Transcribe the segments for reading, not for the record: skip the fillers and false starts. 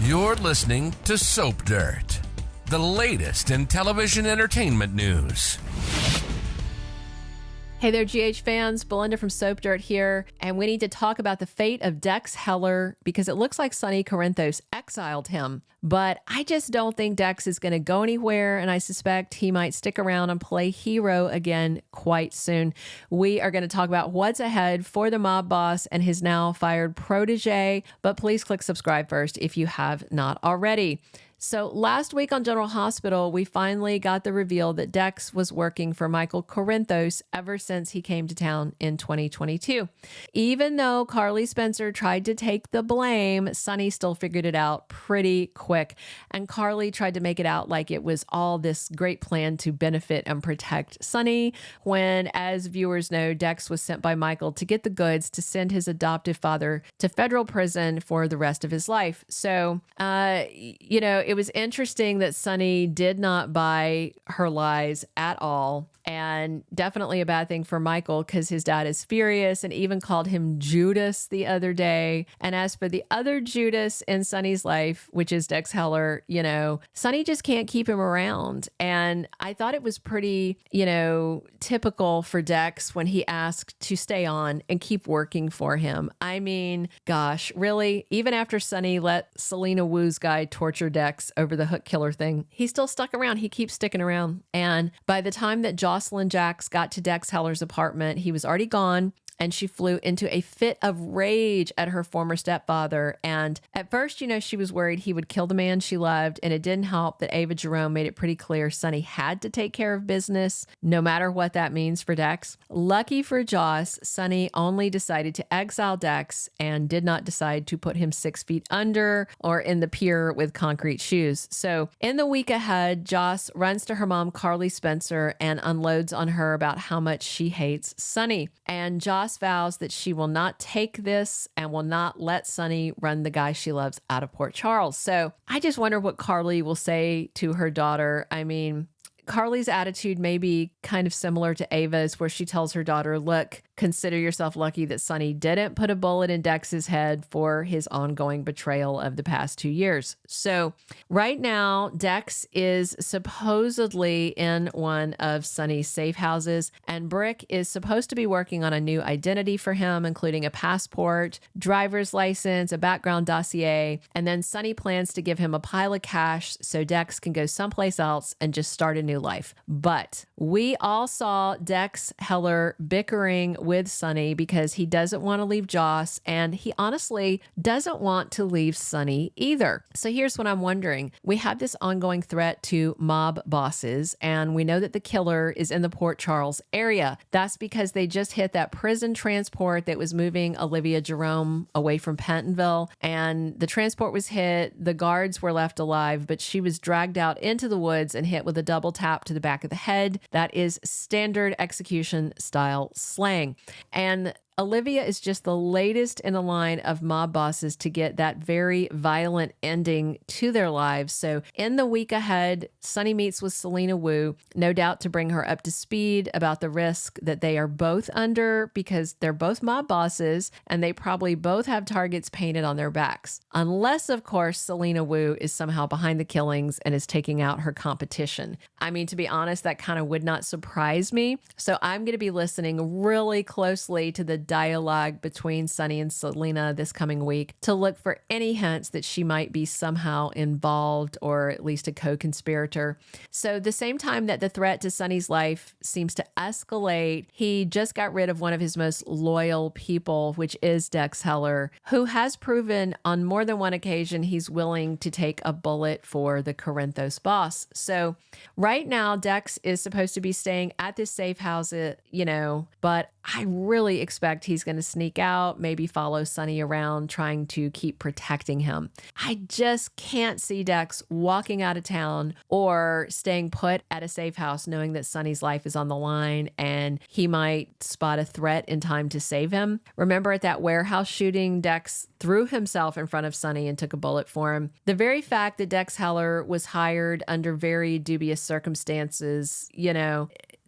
You're listening to Soap Dirt, the latest in television entertainment news. Hey there, GH fans. Belinda from Soap Dirt here, and we need to talk about the fate of Dex Heller because it looks like Sonny Corinthos exiled him. But I just don't think Dex is going to go anywhere, and I suspect he might stick around and play hero again quite soon. We are going to talk about what's ahead for the mob boss and his now fired protege, but please click subscribe first if you have not already. So last week on General Hospital, we finally got the reveal that Dex was working for Michael Corinthos ever since he came to town in 2022. Even though Carly Spencer tried to take the blame, Sonny still figured it out pretty quick. And Carly tried to make it out like it was all this great plan to benefit and protect Sonny, when, as viewers know, Dex was sent by Michael to get the goods to send his adoptive father to federal prison for the rest of his life. So, it was interesting that Sonny did not buy her lies at all. And definitely a bad thing for Michael because his dad is furious and even called him Judas the other day. And as for the other Judas in Sonny's life, which is Dex Heller, Sonny just can't keep him around. And I thought it was pretty, typical for Dex when he asked to stay on and keep working for him. I mean, gosh, really? Even after Sonny let Selena Wu's guy torture Dex over the hook killer thing, he still stuck around. He keeps sticking around. And by the time that Josslyn Jacks got to Dex Heller's apartment, he was already gone, and she flew into a fit of rage at her former stepfather. And at first, she was worried he would kill the man she loved, and it didn't help that Ava Jerome made it pretty clear Sonny had to take care of business, no matter what that means for Dex. Lucky for Joss, Sonny only decided to exile Dex and did not decide to put him 6 feet under or in the pier with concrete shoes. So in the week ahead, Joss runs to her mom, Carly Spencer, and unloads on her about how much she hates Sonny. And Joss vows that she will not take this and will not let Sonny run the guy she loves out of Port Charles. So I just wonder what Carly will say to her daughter. I mean, Carly's attitude may be kind of similar to Ava's, where she tells her daughter, look, consider yourself lucky that Sonny didn't put a bullet in Dex's head for his ongoing betrayal of the past 2 years. So right now, Dex is supposedly in one of Sonny's safe houses, and Brick is supposed to be working on a new identity for him, including a passport, driver's license, a background dossier, and then Sonny plans to give him a pile of cash so Dex can go someplace else and just start a new life. But we all saw Dex Heller bickering with Sonny because he doesn't want to leave Joss, and he honestly doesn't want to leave Sonny either. So here's what I'm wondering. We have this ongoing threat to mob bosses, and we know that the killer is in the Port Charles area. That's because they just hit that prison transport that was moving Olivia Jerome away from Pentonville, and the transport was hit. The guards were left alive, but she was dragged out into the woods and hit with a double tap to the back of the head. That is standard execution style slang. And Olivia is just the latest in a line of mob bosses to get that very violent ending to their lives. So in the week ahead, Sonny meets with Selena Wu, no doubt to bring her up to speed about the risk that they are both under because they're both mob bosses and they probably both have targets painted on their backs. Unless, of course, Selena Wu is somehow behind the killings and is taking out her competition. I mean, to be honest, that kind of would not surprise me. So I'm going to be listening really closely to the dialogue between Sonny and Selena this coming week to look for any hints that she might be somehow involved or at least a co-conspirator. So the same time that the threat to Sonny's life seems to escalate, he just got rid of one of his most loyal people, which is Dex Heller, who has proven on more than one occasion he's willing to take a bullet for the Corinthos boss. So right now, Dex is supposed to be staying at this safe house, but I really expect he's going to sneak out, maybe follow Sonny around, trying to keep protecting him. I just can't see Dex walking out of town or staying put at a safe house knowing that Sonny's life is on the line and he might spot a threat in time to save him. Remember at that warehouse shooting, Dex threw himself in front of Sonny and took a bullet for him. The very fact that Dex Heller was hired under very dubious circumstances,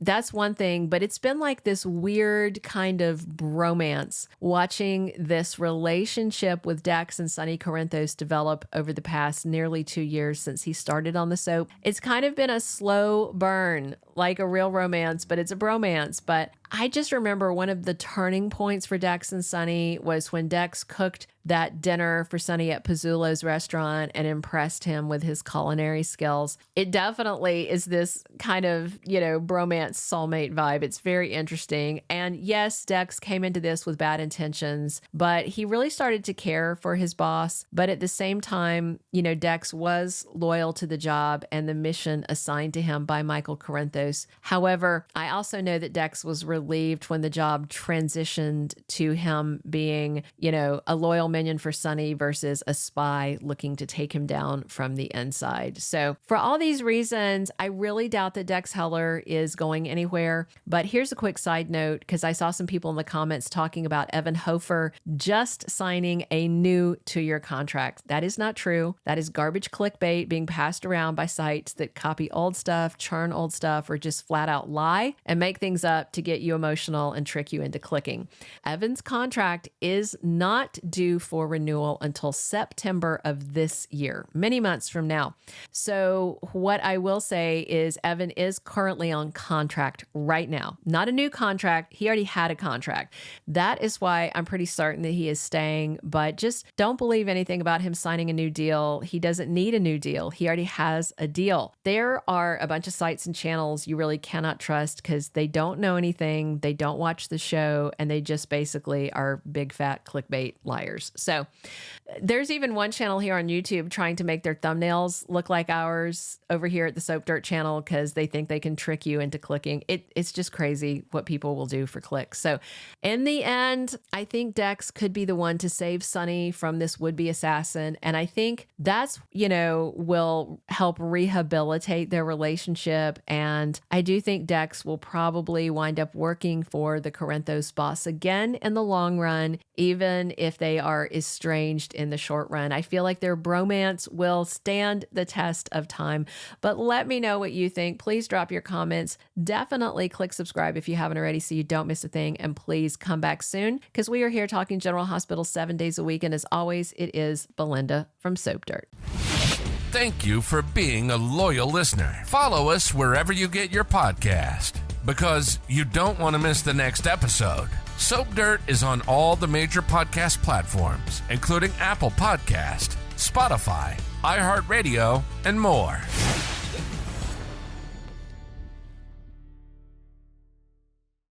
that's one thing, but it's been like this weird kind of bromance watching this relationship with Dex and Sonny Corinthos develop over the past nearly 2 years since he started on the soap. It's kind of been a slow burn, like a real romance, but it's a bromance. But I just remember one of the turning points for Dex and Sonny was when Dex cooked that dinner for Sonny at Pizzulo's restaurant and impressed him with his culinary skills. It definitely is this kind of, bromance soulmate vibe. It's very interesting. And yes, Dex came into this with bad intentions, but he really started to care for his boss. But at the same time, Dex was loyal to the job and the mission assigned to him by Michael Corinthos. However, I also know that Dex was relieved when the job transitioned to him being, a loyal minion for Sonny versus a spy looking to take him down from the inside. So for all these reasons, I really doubt that Dex Heller is going anywhere. But here's a quick side note, because I saw some people in the comments talking about Evan Hofer just signing a new 2-year contract. That is not true. That is garbage clickbait being passed around by sites that copy old stuff, churn old stuff, or just flat out lie and make things up to get you emotional and trick you into clicking. Evan's contract is not due for renewal until September of this year, many months from now. So what I will say is Evan is currently on contract right now. Not a new contract. He already had a contract. That is why I'm pretty certain that he is staying, but just don't believe anything about him signing a new deal. He doesn't need a new deal. He already has a deal. There are a bunch of sites and channels you really cannot trust because they don't know anything. They don't watch the show, and they just basically are big fat clickbait liars. So there's even one channel here on YouTube trying to make their thumbnails look like ours over here at the Soap Dirt channel because they think they can trick you into clicking. It's just crazy what people will do for clicks. So in the end, I think Dex could be the one to save Sonny from this would-be assassin. And I think that's, will help rehabilitate their relationship. And I do think Dex will probably wind up working for the Corinthos boss again in the long run, even if they are estranged in the short run. I feel like their bromance will stand the test of time. But let me know what you think. Please drop your comments. Definitely click subscribe if you haven't already so you don't miss a thing. And please come back soon because we are here talking General Hospital 7 days a week. And as always, it is Belinda from Soap Dirt. Thank you for being a loyal listener. Follow us wherever you get your podcast because you don't want to miss the next episode. Soap Dirt is on all the major podcast platforms, including Apple Podcast, Spotify, iHeartRadio, and more.